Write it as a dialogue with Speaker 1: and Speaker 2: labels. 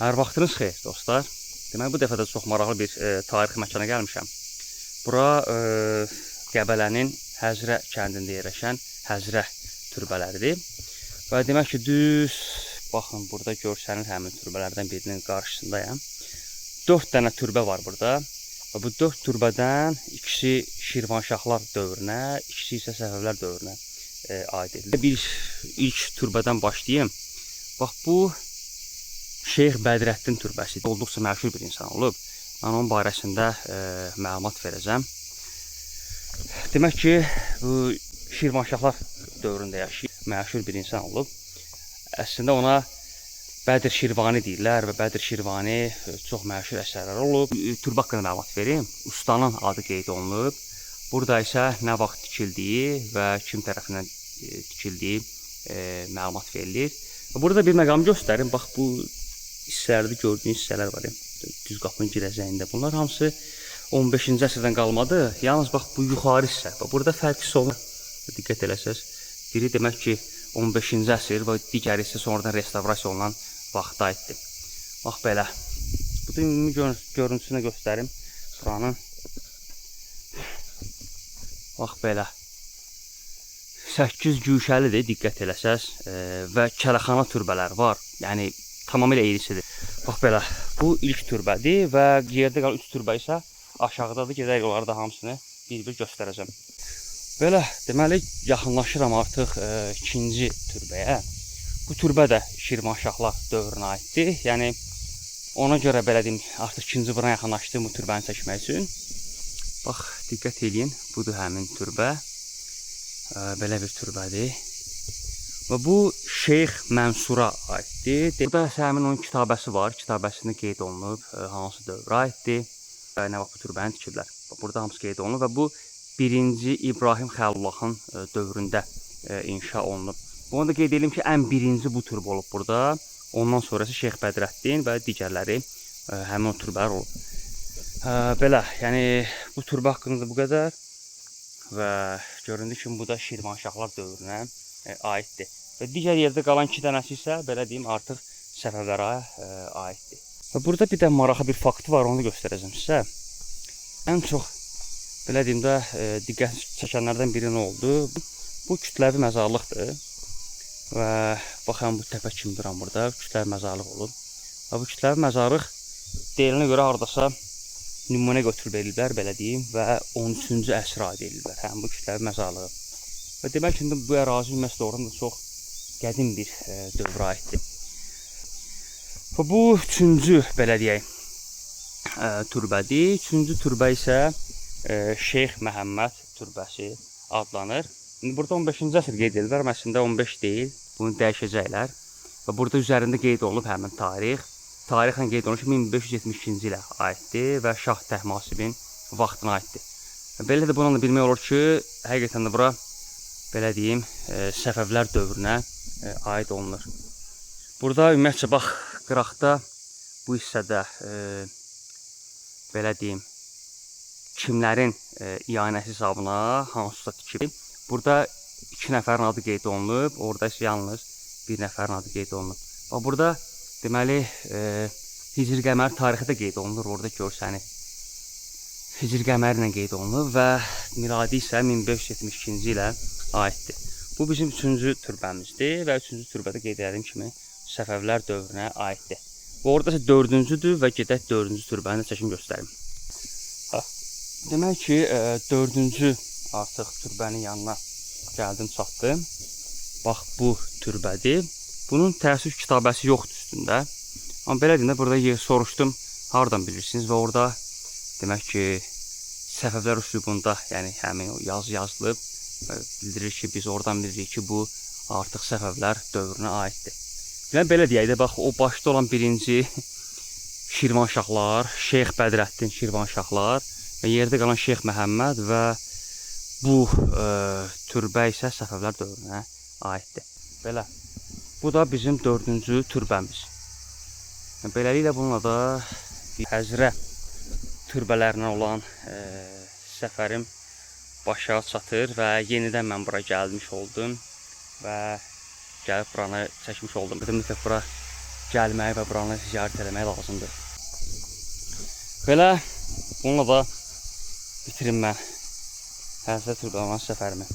Speaker 1: Hər vaxtınız xeyir dostlar. Deməli bu dəfə də çox maraqlı bir tarixi məkana gəlmişəm. Bura Qəbələnin Həzrə kəndində yerləşən Həzrə türbələridir. Və demək ki, düz baxın burada görsənir həmin türbələrdən birinin qarşısındayam. 4 dənə türbə var burada. Və bu 4 türbədən ikisi Şirvanşahlar dövrünə, ikisi isə Səfəvilər dövrünə aid edilir. İlk türbədən başlayayım. Bax bu Şeyx Bədrəddin türbəsi olduqca məşhur bir insan olub. Mən onun barəsində məlumat verəcəm. Demək ki, bu Şirvanşahlar dövründə yaşayıb məşhur bir insan olub. Əslində ona Bədir Şirvani deyirlər və Bədir Şirvani çox məşhur əsərlər olub. Türbə haqqında məlumat verim. Ustanın adı qeyd olunub. Burada isə nə vaxt tikildiyi və kim tərəfindən tikildiyi məlumat verilir. Burada bir məqam göstərim. Bax bu hissələrdə gördüyünüz hissələr var. Düz qapının girəcəyində. Bunlar hamısı 15-ci əsrdən qalmadı. Yalnız bax bu yuxarı hissə. Burada fərqsiz olur. Diqqət eləsəz. Biri demək ki 15-ci əsr və digəri isə sonradan restavrasiya olunan vaxta aiddir. Bax belə. Bu da ümumi görüntüsünü göstərim. Buranın. Bax belə. 8 güşəlidir, diqqət eləsəz. Və kələxana türbələri var. Yəni tamamilə eyrisidir. Bax belə, bu ilk türbədir və yerdə qalan 3 türbə isə aşağıdadır. Gedək onları da hamısını bir-bir göstərəcəm. Belə, deməli, yaxınlaşıram artıq ikinci türbəyə. Bu türbə də Şirvanşahlar dövrünə aiddir. Yəni, ona görə belə deyim, artıq ikinci buna yaxınlaşdım bu türbəni çəkmək üçün. Bax, diqqət eləyin, budur həmin türbə. Belə bir türbədir. Və bu Şeyx Mənsura aiddir. Burada həmin onun kitabəsi var. Kitabəsində qeyd olunub hansı dövrə aiddir. Nə vaxt bu türbəni tikiblər. Burada hamısı qeyd olunub və bu 1-ci İbrahim Xəlilullahın dövründə inşa olunub. Bunu da qeyd edelim ki, ən birinci bu türbə olub burada. Ondan sonrası Şeyx Bədrəddin və digərləri həmin o türbələr olub. Belə, yəni bu türbə haqqında bu qədər. Və göründüyü kimi bu da Şirvanşahlar dövrünə aiddir. Və digər yerdə qalan 2 dənəsi isə belə deyim artıq Səfəvlərə aiddir. Və burada bir də maraqlı bir faktı var, onu göstərəcəm sizə. Ən çox belə deyim də diqqət çəkənlərdən biri nə oldu? Bu kütləvi məzarlıqdır. Və baxın bu təpə kimi duran burada kütləvi məzarlıq olub. Və bu kütləvi məzarlıq deyilinə görə hardasa nümunə götürüb eliblər belə deyim və 13-cü əsrə aid eliblər həm bu kütləvi məzarlığı. Və demək ki, bu ərazi ümumiyyətlə doğrudan da çox qədim bir dövrə aiddir. Və bu üçüncü, belə deyək, türbədir. Üçüncü türbə isə Şeyx Məhəmməd türbəsi adlanır. Burada 15-ci əsr qeyd edilir, əslində 15 deyil, bunu dəyişəcəklər. Və burada üzərində qeyd olunub həmin tarix. Tarixən qeyd olunur ki, 1572-ci ilə aiddir və Şah Təhmasibin vaxtına aiddir. Belə də bununla bilmək olur ki, həqiqətən də bura belə deyim, Səfəvlər dövrünə aid olunur. Burada ümumiyyətcə bax, qıraqda bu hissədə belə deyim, kimlərin iyanəsi hesabına hansısa tikib. Burada 2 nəfərin adı qeyd olunub, orada isə yalnız 1 nəfərin adı qeyd olunub. Bax, burada deməli, Hicri qəməri tarixi də qeyd olunur, orada görsənir. Hicri qəməri ilə qeyd olunub və miladi isə 1572-ci ilə aiddir. Bu bizim 3-cü türbəmizdir və 3-cü türbədə qeyd edildiyim kimi Səfəvlər dövrünə aiddir. Və orada isə 4-cüdür və gedək 4-cü türbəni çəkim göstərim. Demək ki, 4-cü artıq türbənin yanına gəldim, çatdım. Bax, bu türbədir. Bunun təəssüf kitabəsi yoxdur üstündə. Amma belə deyim də, burada soruşdum, hardan bilirsiniz və orada demək ki, Səfəvlər üslubunda, yəni həmin yazı yazılıb və bildirir ki, biz oradan bilirik ki, bu artıq Səfəvlər dövrünə aiddir. Yəni, belə deyək də, bax, o başda olan 1-ci Şirvanşahlar, Şeyx Bədrəddin Şirvanşahlar və yerdə qalan Şeyx Məhəmməd və bu türbə isə Səfəvlər dövrünə aiddir. Belə. Bu da bizim 4-cü türbəmiz. Beləliklə bununla da Həzrə türbələrindən olan səfərim başa çatır və yenidən mən bura gəlmiş oldum və gəlib buranı çəkmiş oldum. Mütləq bura gəlməyi və buranı ziyarət eləmək lazımdır. Belə bununla da bitirim mən Həzrət Turqana səfərimi.